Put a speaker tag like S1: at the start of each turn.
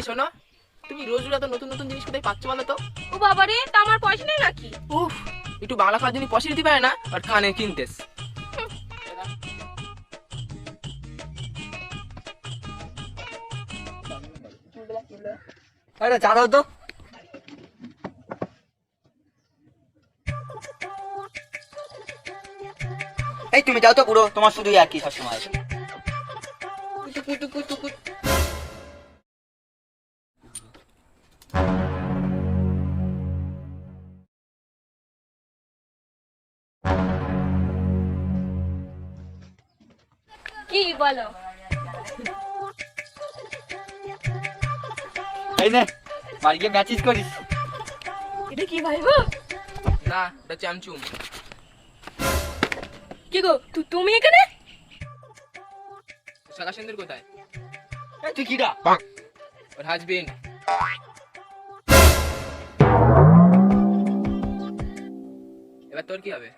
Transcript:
S1: শোনো, তুমি রোজ রোজ এত নতুন নতুন জিনিস কোথায় পাচ্ছ বলো তো?
S2: ও বাবা রে, তা আমার পয়সা নেই নাকি?
S1: উফ, একটু বাংলা খাওয়ার জন্য পয়সা দিতে পারে না আর কানে কিনতেস।
S3: আরে চা দাও তো। এই তুমি যাও তো পুরো, তোমার শুধু একই সবসময়।
S2: কি বলো?
S3: এই নে, বাড়ি গিয়ে ম্যাচিস করিস।
S2: এটা কি ভাইবো?
S1: না, এটা চামচুম।
S2: কি গো, তুমি এখানে?
S1: শাখা সুন্দর কোথায়?
S3: এই তুই কিডা?
S1: ওর হাজবেন্ড। এবার তোর কি হবে?